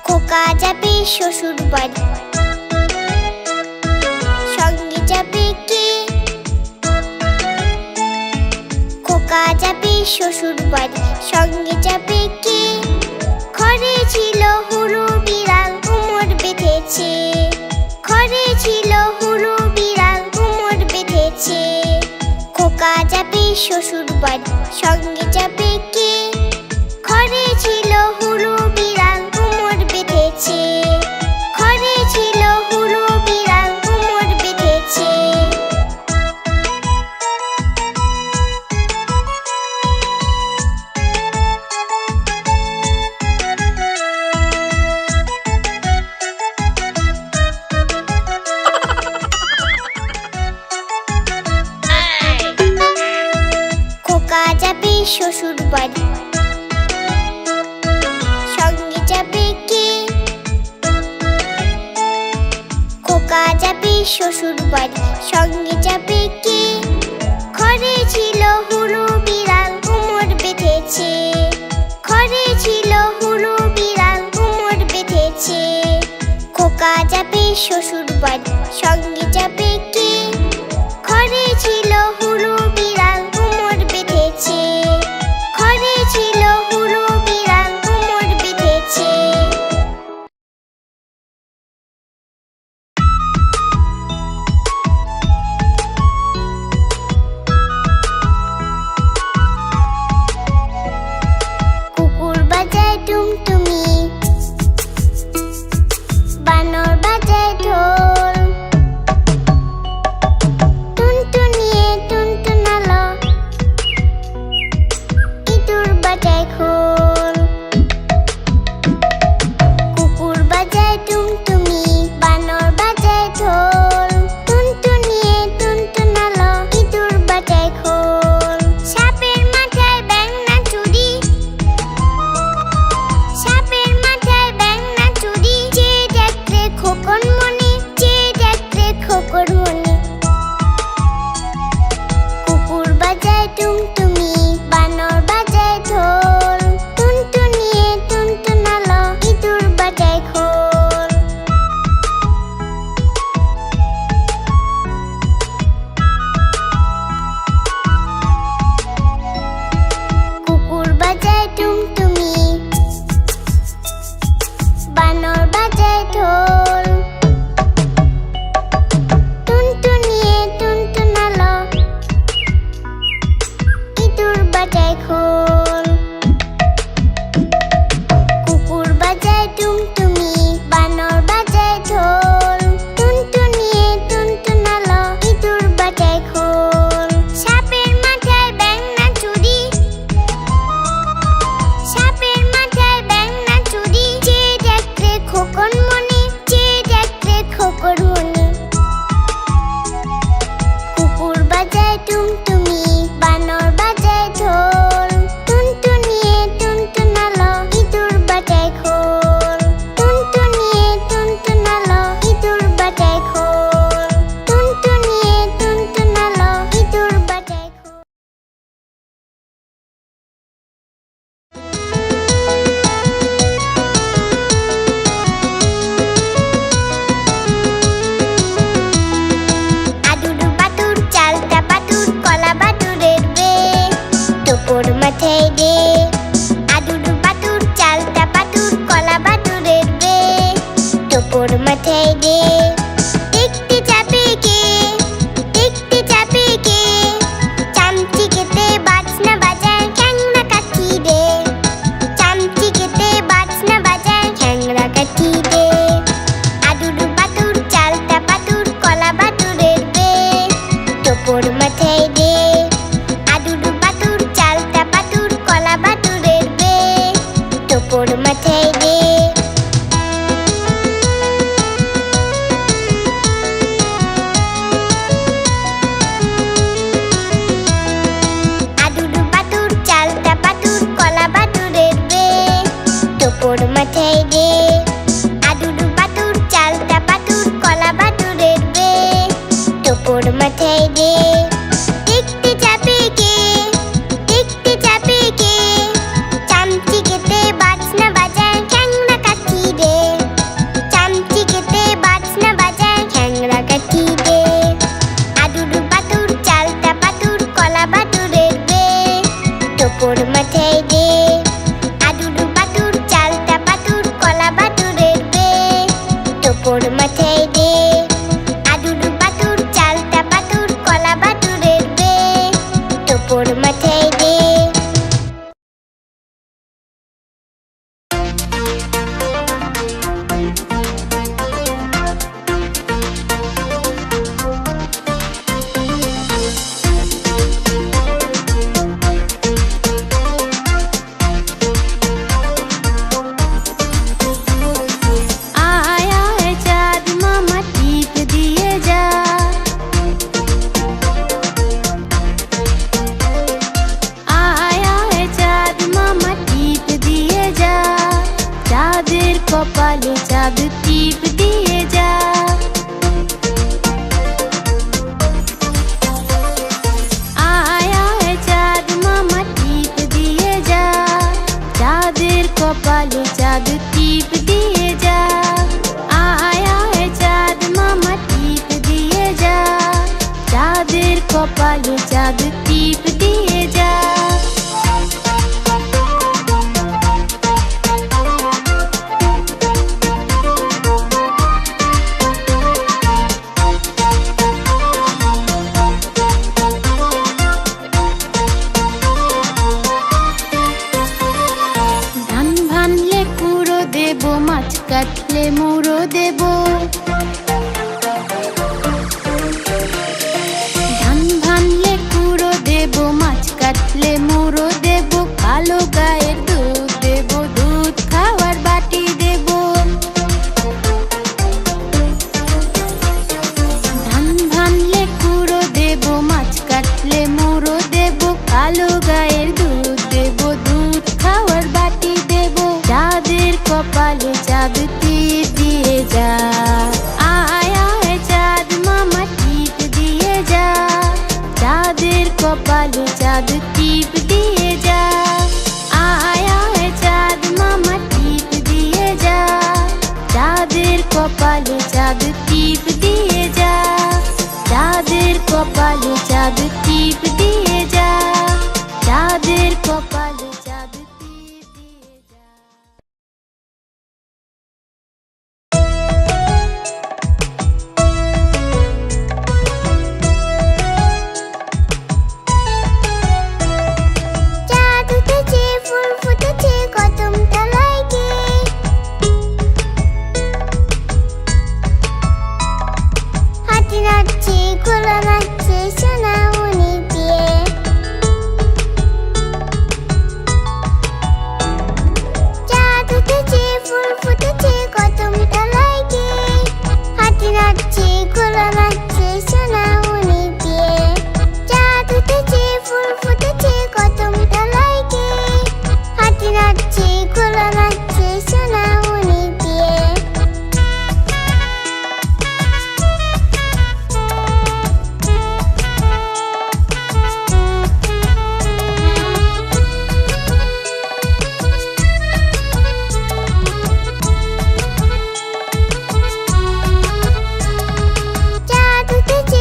খোকা যাবে শ্বশুর বাড়ি, সঙ্গে যাবে কে? খোকা যাবে শ্বশুর বাড়ি, সঙ্গে যাবে কে? ঘরে ছিল হুরু বিড়াল, কোমর বেঁধেছে। ঘরে ছিল হুরু বিড়াল, কোমর বেঁধেছে। খোকা যাবে শ্বশুর বাড়ি, সঙ্গে যাবে কে? ঘরে ছিল হুরু বিড়াল, কোমর বেঁধেছে। ঘরে ছিল হুরু বিড়াল, কোমর বেঁধেছে। খোকা যাবে শ্বশুর বাড়ি, সঙ্গে যাবে কে? খোকা যাবে শ্বশুর বাড়ি, সঙ্গে যাবে কে? ঘরে ছিল হুরু বিড়াল, কোমর বেঁধেছে। ঘরে ছিল হুরু বিড়াল, কোমর বেঁধেছে। খোকা যাবে শ্বশুর বাড়ি, সঙ্গে যাবে কে? ঘরে ছিল হুরু বিড়াল, কোমর বেঁধেছে। ঘরে ছিল হুরু বিড়াল, কোমর বেঁধেছে। কুকুর বাজায় টুমটুমি, বানর বাজায় ঢোল। টুনটুনিয়ে টুনটুনালো, ইঁদুর বাজায় খোল। কুকুর বাজায় টুমটুমি, বানর বাজায় ঢোল। টুনটুনিয়ে টুনটুনালো, ইঁদুর বাজায় খোল। সাপের মাথায় ব্যাঙ না চুরি, সাপের মাথায় ব্যাঙ না চুরি। চেয়ে দেখতে খোকন মনি, চেয়ে দেখতে খোকন মনি। কুকুর বাজায় টুমটুমি, বানর বাজায় ঢোল। টুনটুনিয়ে টুনটুনালো, ইঁদুর বাজায় খোল। কুকুর বাজায় টুমটুমি, বানর বাজায় ঢোল। টুনটুনিয়ে টুনটুনালো, ইঁদুর বাজায় খোল। কুকুর বাজায় টুমটুমি, বানর বাজায় ঢোল। টুনটুনিয়ে টুনটুনালো, ইঁদুর বাজায় খোল। সাপের মাথায় ব্যাঙ না চুরি, সাপের মাথায় ব্যাঙ না চুরি। চেয়ে দেখতে খোকন মনি, চেয়ে দেখতে খোকন মনি। কুকুর বাজায় টুমটুমি, বানর বাজায় ঢোল। টুনটুনিয়ে টুনটুনালো, ইঁদুর বাজায় খোল। টুনটুনিয়ে টুনটুনালো, ইঁদুর বাজায় খোল। টুনটুনিয়ে টুনটুনালো, ইঁদুর বাজায় খোল। আদুর বাদুর চালতা বাদুর, কলা বাদুরের বে। টোপর মাথায় দে, আদুর বাদুর চালতা বাদুর, কলা বাদুরের বে। টোপর মাথায় দে। দেখতে যাবে কে? দেখতে যাবে কে? চামচি কেটে বাজনা বাজায়, খ্যাংরা কাঠি দে। চামচি কেটে বাজনা বাজায়, খ্যাংরা কাঠি দে। আদুর বাদুর চালতা বাদুর, কলা বাদুরের বে। টোপর মাথায় দে, আদুর বাদুর চালতা বাদুর, কলা বাদুরের বে। টোপর মাথায় দে। টোপর মাথায় দে, আদুর বাদুর চালতা বাদুর কলা বাদুরের বে, টোপর মাথায় দে। কপালে চাঁদ টিপ দিয়ে যা, আয় আয় চাঁদ মামা টিপ দিয়ে যা, চাঁদের কপালে চাঁদ টিপ দিয়ে যা, আয় আয় চাঁদ মামা টিপ দিয়ে যা, চাঁদের কপালে চাঁদ টিপ দিয়ে যা। মাছ কাটলে মুড়ো দেব, ধান ভানলে কুড়ো দেব, মাছ কাটলে মুড়ো দেব, কালো গায়ের দুধ দেব, দুধ খাওয়ার বাটি দেব। ধান ভানলে কুড়ো দেব, মাছ কাটলে মুড়ো দেব, কালো গায়ের দুধ দেব, দুধ খাওয়ার বাটি দেব। চাঁদের কপালে চাঁদ টিপ দিয়ে যা, আয় আয় চাঁদ মামা টিপ দিয়ে যা, চাঁদের কপালে চাঁদ টিপ দিয়ে যা, আয় আয় চাঁদ মামা টিপ দিয়ে যা, চাঁদের কপালে চাঁদ টিপ দিয়ে যা, চাঁদের কপালে চাঁদ টিপ